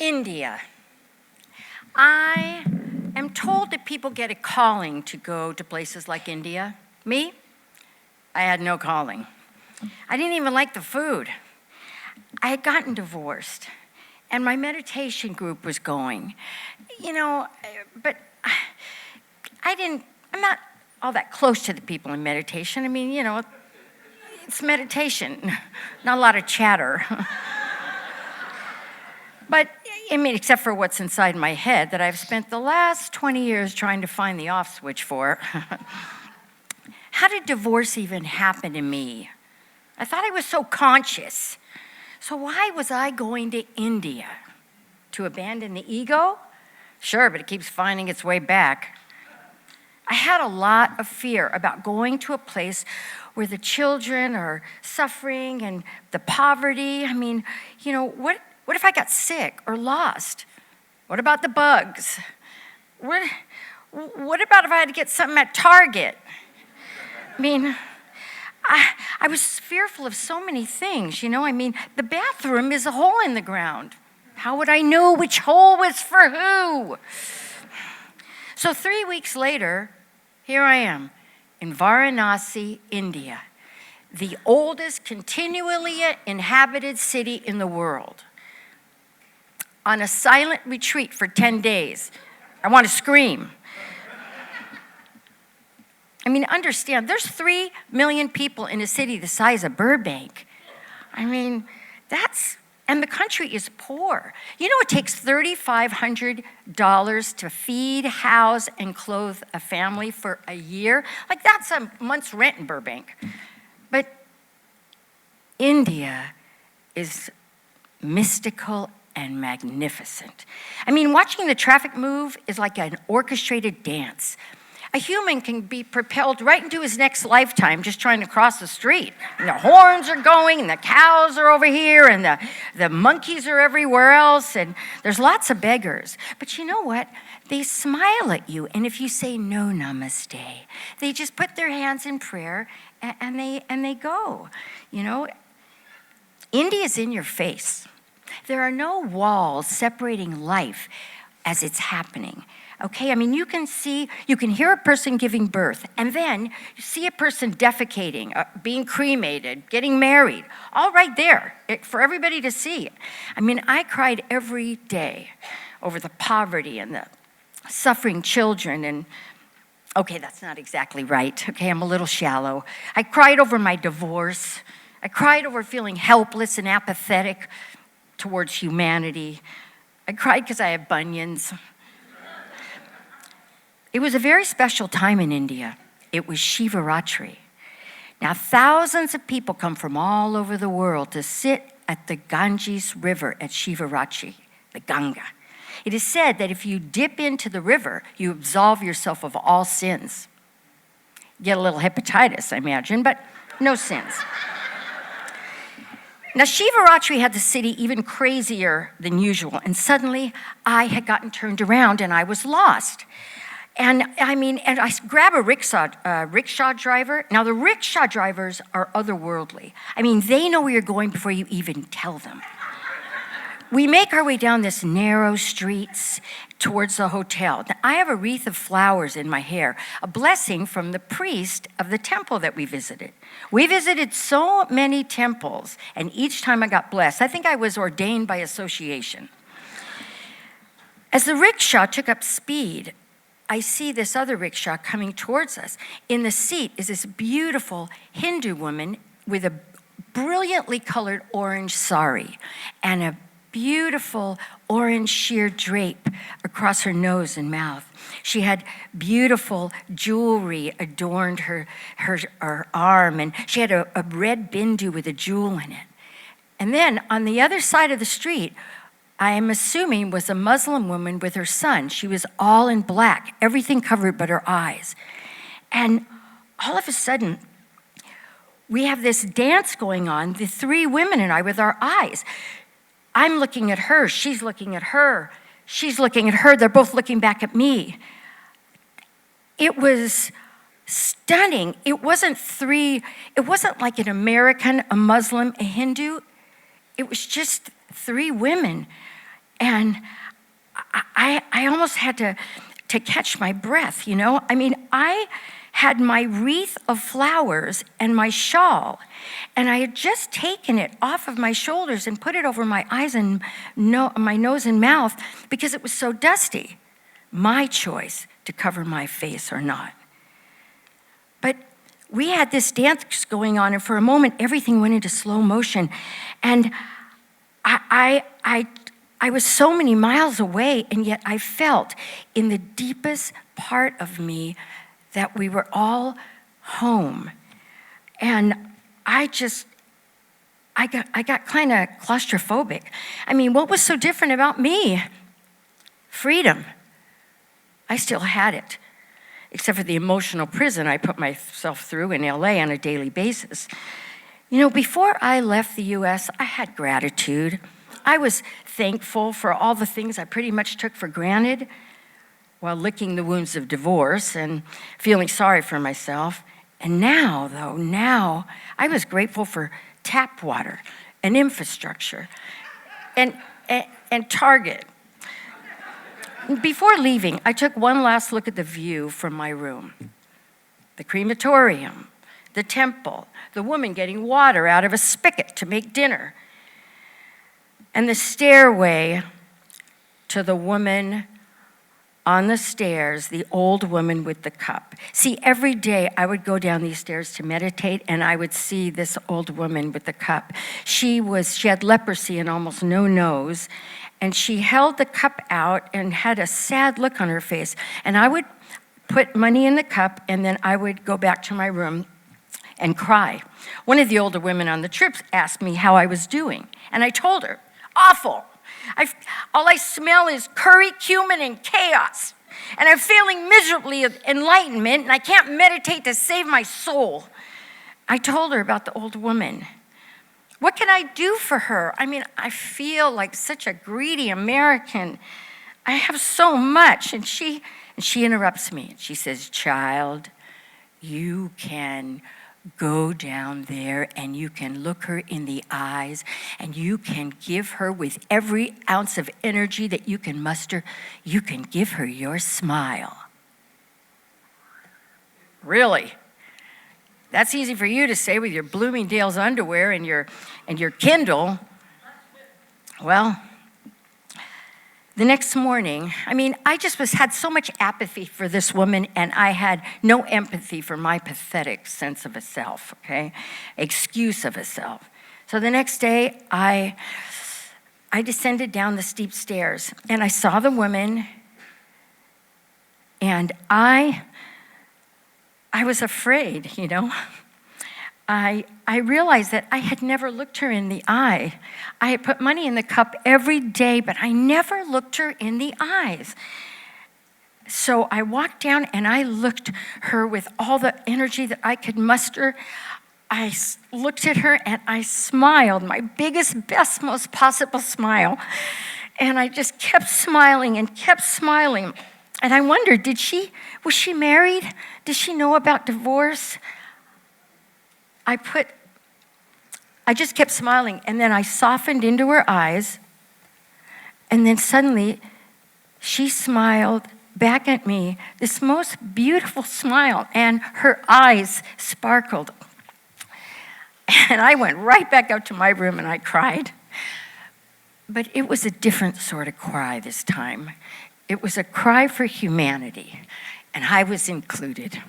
India. I am told that people get a calling to go to places like India. Me? I had no calling. I didn't even like the food. I had gotten divorced, and my meditation group was going. But I'm not all that close to the people in meditation. I mean, it's meditation, not a lot of chatter. But, except for what's inside my head that I've spent the last 20 years trying to find the off switch for. How did divorce even happen to me? I thought I was so conscious. So why was I going to India? To abandon the ego? Sure, but it keeps finding its way back. I had a lot of fear about going to a place where the children are suffering and the poverty. What if I got sick or lost? What about the bugs? What about if I had to get something at Target? I was fearful of so many things, the bathroom is a hole in the ground. How would I know which hole was for who? So 3 weeks later, here I am in Varanasi, India, the oldest continually inhabited city in the world, on a silent retreat for 10 days. I want to scream. Understand, there's 3 million people in a city the size of Burbank. And the country is poor. It takes $3,500 to feed, house, and clothe a family for a year. That's a month's rent in Burbank. But India is mystical and magnificent. Watching the traffic move is like an orchestrated dance. A human can be propelled right into his next lifetime just trying to cross the street. And the horns are going, and the cows are over here, and the monkeys are everywhere else, and there's lots of beggars. But you know what? They smile at you, and if you say no namaste, they just put their hands in prayer, and they go. India's in your face. There are no walls separating life as it's happening. Okay, you can hear a person giving birth, and then you see a person defecating, being cremated, getting married, all right there for everybody to see. I cried every day over the poverty and the suffering children, and okay, that's not exactly right. Okay, I'm a little shallow. I cried over my divorce. I cried over feeling helpless and apathetic towards humanity. I cried because I have bunions. It was a very special time in India. It was Shivaratri. Now, thousands of people come from all over the world to sit at the Ganges River at Shivaratri, the Ganga. It is said that if you dip into the river, you absolve yourself of all sins. Get a little hepatitis, I imagine, but no sins. Now, Shivaratri had the city even crazier than usual, and suddenly I had gotten turned around and I was lost. And I grab a rickshaw driver. Now, the rickshaw drivers are otherworldly. They know where you're going before you even tell them. We make our way down this narrow streets towards the hotel. Now, I have a wreath of flowers in my hair, a blessing from the priest of the temple that we visited. We visited so many temples, and each time I got blessed. I think I was ordained by association. As the rickshaw took up speed, I see this other rickshaw coming towards us. In the seat is this beautiful Hindu woman with a brilliantly colored orange sari and a beautiful orange sheer drape across her nose and mouth. She had beautiful jewelry adorned her arm, and she had a red bindu with a jewel in it. And then on the other side of the street, I am assuming was a Muslim woman with her son. She was all in black, everything covered but her eyes. And all of a sudden, we have this dance going on, the 3 women and I with our eyes. I'm looking at her, she's looking at her, she's looking at her, they're both looking back at me. It was stunning. It wasn't like an American, a Muslim, a Hindu. It was just 3 women. And I almost had to catch my breath, you know? I mean, I had my wreath of flowers and my shawl, and I had just taken it off of my shoulders and put it over my eyes and my nose and mouth because it was so dusty. My choice to cover my face or not. But we had this dance going on, and for a moment, everything went into slow motion. And I was so many miles away, and yet I felt in the deepest part of me that we were all home. And I got kind of claustrophobic. I mean, what was so different about me? Freedom. I still had it, except for the emotional prison I put myself through in LA on a daily basis. You know, before I left the US, I had gratitude. I was thankful for all the things I pretty much took for granted while licking the wounds of divorce and feeling sorry for myself. And now I was grateful for tap water and infrastructure and Target. Before leaving, I took one last look at the view from my room. The crematorium, the temple, the woman getting water out of a spigot to make dinner, and the stairway to the woman on the stairs, the old woman with the cup. See, every day I would go down these stairs to meditate, and I would see this old woman with the cup. She had leprosy and almost no nose, and she held the cup out and had a sad look on her face. And I would put money in the cup, and then I would go back to my room and cry. One of the older women on the trip asked me how I was doing, and I told her, awful. All I smell is curry, cumin, and chaos. And I'm failing miserably of enlightenment, and I can't meditate to save my soul. I told her about the old woman. What can I do for her? I mean, I feel like such a greedy American. I have so much. And she interrupts me. She says, child, you can go down there and you can look her in the eyes and you can give her, with every ounce of energy that you can muster, you can give her your smile. Really? That's easy for you to say with your Bloomingdale's underwear and your Kindle. Well, the next morning, I mean, I just had so much apathy for this woman, and I had no empathy for my pathetic sense of a self, okay? Excuse of a self. So the next day, I descended down the steep stairs, and I saw the woman, and I was afraid, you know? I realized that I had never looked her in the eye. I had put money in the cup every day, but I never looked her in the eyes. So I walked down and I looked her with all the energy that I could muster. I looked at her and I smiled, my biggest, best, most possible smile. And I just kept smiling and kept smiling. And I wondered, was she married? Did she know about divorce? I just kept smiling, and then I softened into her eyes, and then suddenly she smiled back at me, this most beautiful smile, and her eyes sparkled. And I went right back up to my room and I cried. But it was a different sort of cry this time. It was a cry for humanity, and I was included.